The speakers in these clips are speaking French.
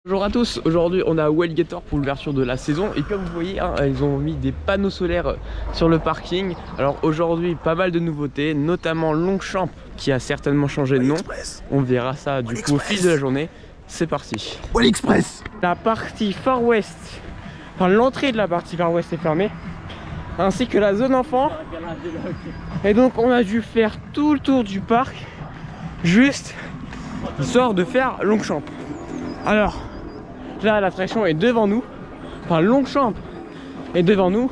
Bonjour à tous, aujourd'hui on a Wellgator pour l'ouverture de la saison et comme vous voyez hein, ils ont mis des panneaux solaires sur le parking. Alors aujourd'hui pas mal de nouveautés, notamment Longchamp qui a certainement changé de nom. On verra ça du coup au fil de la journée. C'est parti. Express. La partie Far West, enfin l'entrée de la partie Far West est fermée, ainsi que la zone enfant. Et donc on a dû faire tout le tour du parc juste histoire de faire Longchamp. Alors là l'attraction est devant nous, enfin Longchamp est devant nous.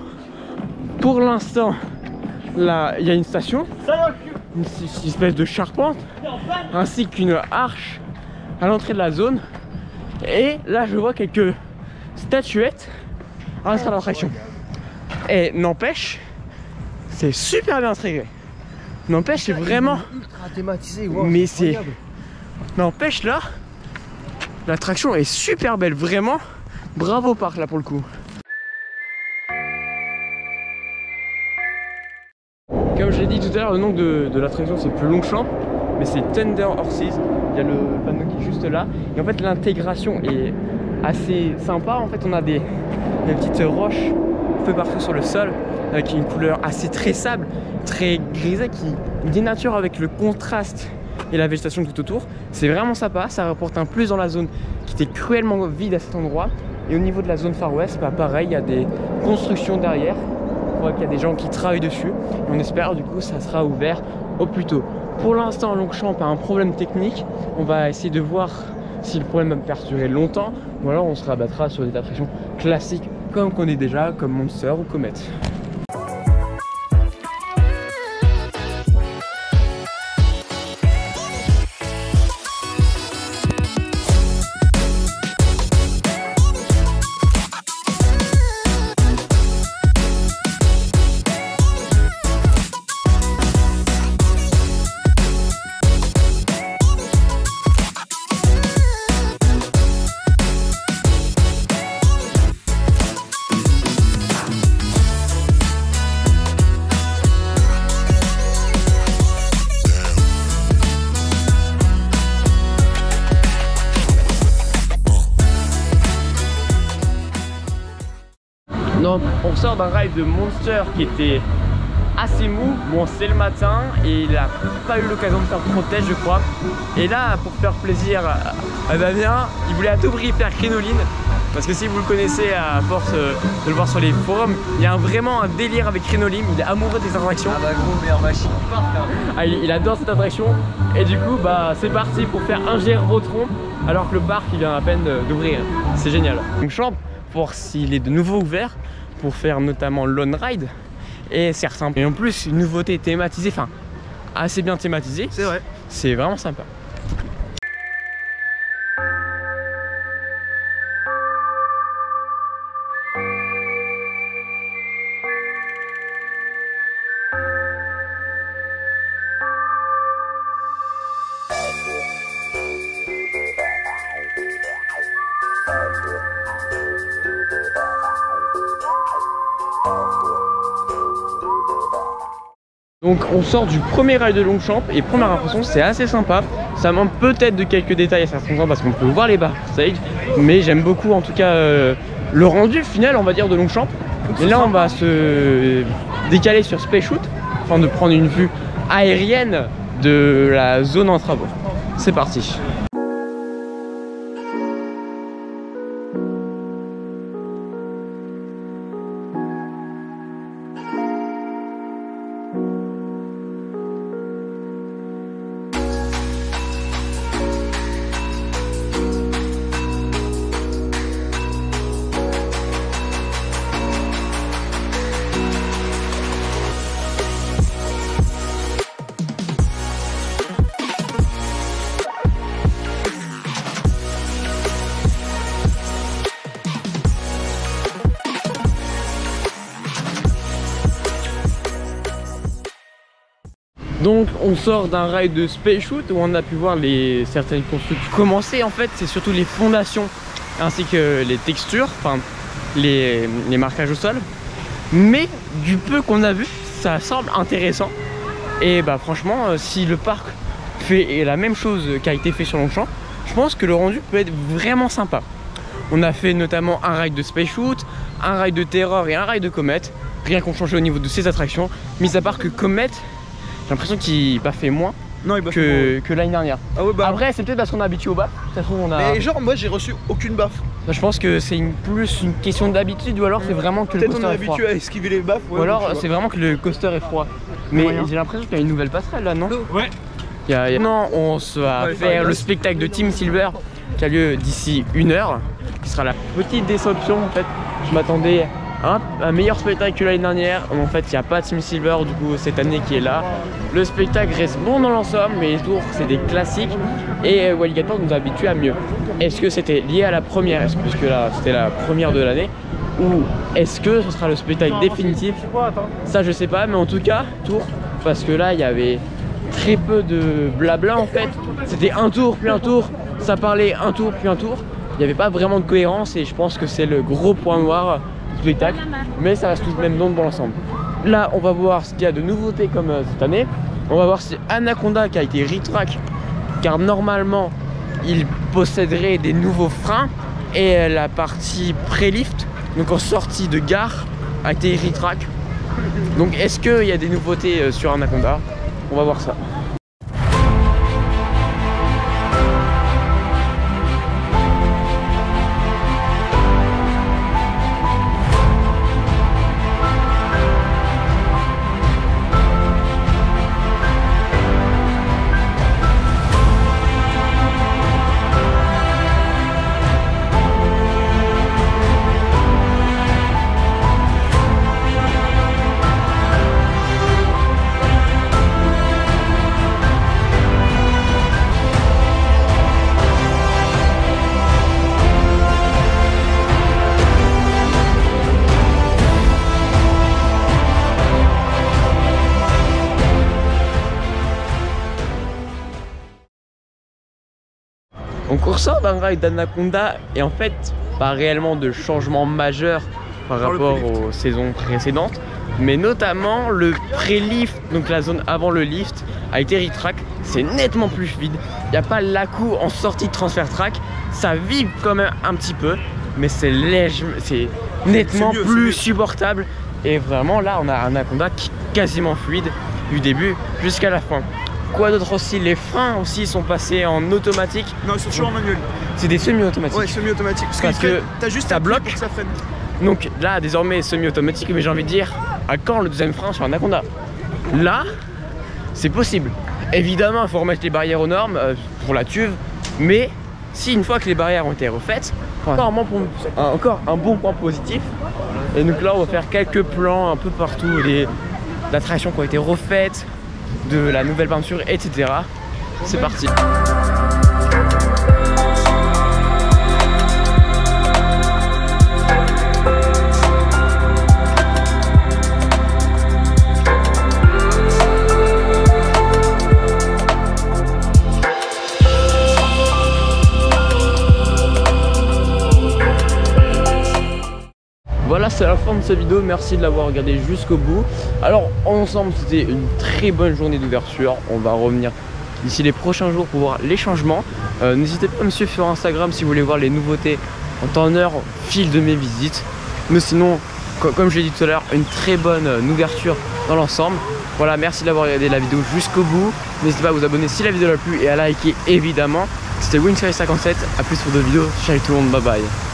Pour l'instant là il y a une station, une espèce de charpente ainsi qu'une arche à l'entrée de la zone. Et là je vois quelques statuettes à l'entrée de l'attraction. Et n'empêche, c'est super bien intégré. N'empêche, c'est vraiment ultra thématisé. Wow, mais c'est... N'empêche là, l'attraction est super belle, vraiment. Bravo parc là pour le coup. Comme je l'ai dit tout à l'heure, le nom de l'attraction c'est plus Longchamp, mais c'est Thunder Horses. Il y a le panneau qui est juste là. Et en fait l'intégration est assez sympa. En fait on a des petites roches un peu partout sur le sol avec une couleur assez très sable, très grisée qui dénature avec le contraste et la végétation tout autour. C'est vraiment sympa, ça rapporte un plus dans la zone qui était cruellement vide à cet endroit. Et au niveau de la zone Far West, bah pareil, il y a des constructions derrière. On voit qu'il y a des gens qui travaillent dessus. Et on espère du coup ça sera ouvert au plus tôt. Pour l'instant, Longchamp a un problème technique. On va essayer de voir si le problème va perdurer longtemps ou alors on se rabattra sur des attractions classiques comme qu'on est déjà, comme Monster ou Comet. Donc on sort d'un ride de Monster qui était assez mou. Bon c'est le matin et il n'a pas eu l'occasion de faire trop de tests je crois. Et là pour faire plaisir à Damien, il voulait à tout prix faire Crinoline. Parce que si vous le connaissez à force de le voir sur les forums, il y a vraiment un délire avec Crinoline. Il est amoureux des attractions. Ah bah gros meilleure machine du parc hein. Ah, il adore cette attraction. Et du coup bah c'est parti pour faire un Gérbotron alors que le parc il vient à peine d'ouvrir. C'est génial. Donc Champ pour s'il est de nouveau ouvert pour faire notamment Lone Ride et certains. Et en plus une nouveauté thématisée, enfin assez bien thématisée. C'est vrai. C'est vraiment sympa. Donc on sort du premier ride de Longchamp et première impression c'est assez sympa. Ça manque peut-être de quelques détails à certains endroits parce qu'on peut voir les backstage, mais j'aime beaucoup en tout cas le rendu final on va dire de Longchamp. Et là on va se décaler sur Space Shoot afin de prendre une vue aérienne de la zone en travaux. C'est parti. Donc on sort d'un ride de Space Shoot où on a pu voir certaines constructions commencer. En fait c'est surtout les fondations ainsi que les textures, enfin les marquages au sol. Mais du peu qu'on a vu, ça semble intéressant. Et bah franchement si le parc fait la même chose qui a été fait sur Longchamp, je pense que le rendu peut être vraiment sympa. On a fait notamment un ride de Space Shoot, un ride de Terror et un ride de Comet. Rien qu'on change au niveau de ces attractions, mis à part que Comet, j'ai l'impression qu'il n'a pas fait moins que l'année dernière. Ah ouais, bah. Après, c'est peut-être parce qu'on est habitué au baf. De toute façon, on a... Mais genre, moi j'ai reçu aucune baffe. Je pense que c'est plus une question d'habitude ou alors c'est vraiment que le Peut-être on coaster est est froid. habitué à esquiver les baffes. Ou alors c'est vraiment que le coaster est froid. Mais j'ai l'impression qu'il y a une nouvelle passerelle là, non? Ouais. Non, on va faire le spectacle de Team Silver qui a lieu d'ici 1 heure, qui sera la petite déception en fait. Je m'attendais à un meilleur spectacle que l'année dernière. En fait, il n'y a pas Team Silver du coup cette année qui est là. Le spectacle reste bon dans l'ensemble, mais les tours c'est des classiques et Walligator nous a habitués à mieux. Est-ce que c'était lié à la première, puisque là c'était la première de l'année, ou est-ce que ce sera le spectacle définitif? Ça je sais pas, mais en tout cas tour, parce que là il y avait très peu de blabla en fait. C'était un tour puis un tour, ça parlait un tour puis un tour. Il n'y avait pas vraiment de cohérence et je pense que c'est le gros point noir du spectacle. Mais ça reste tout de même bon dans l'ensemble. Là on va voir ce qu'il y a de nouveautés comme cette année. On va voir si Anaconda qui a été retrack, car normalement il posséderait des nouveaux freins et la partie pré-lift, donc en sortie de gare, a été retrack. Donc est-ce qu'il y a des nouveautés sur Anaconda? On va voir ça. Donc on ressort d'un ride d'Anaconda et en fait pas réellement de changement majeur par rapport aux saisons précédentes, mais notamment le pré-lift, donc la zone avant le lift a été retrack, c'est nettement plus fluide, il n'y a pas l'à-coup en sortie de transfert track, ça vibre quand même un petit peu, mais c'est léger, c'est nettement plus supportable et vraiment là on a un Anaconda qui est quasiment fluide du début jusqu'à la fin. Quoi d'autre aussi? Les freins aussi sont passés en automatique. Non, ils sont toujours en manuel. C'est des semi-automatiques. Ouais, semi-automatique. Parce que t'as juste un bloc pour que ça freine. Donc là, désormais semi-automatique, mais j'ai envie de dire, à quand le deuxième frein sur Anaconda? Là, c'est possible. Évidemment, il faut remettre les barrières aux normes pour la tuve, mais si une fois que les barrières ont été refaites, encore un bon point positif. Et donc là, on va faire quelques plans un peu partout, des attractions qui ont été refaites, de la nouvelle peinture, etc. C'est parti. Voilà, c'est la fin de cette vidéo, merci de l'avoir regardé jusqu'au bout. Alors ensemble c'était une très bonne journée d'ouverture, on va revenir d'ici les prochains jours pour voir les changements. N'hésitez pas à me suivre sur Instagram si vous voulez voir les nouveautés en temps en heure au fil de mes visites. Mais sinon, comme je l'ai dit tout à l'heure, une très bonne ouverture dans l'ensemble. Voilà, merci d'avoir regardé la vidéo jusqu'au bout. N'hésitez pas à vous abonner si la vidéo l'a plu et à liker évidemment. C'était Winseries57, à plus pour d'autres vidéos, ciao tout le monde, bye bye.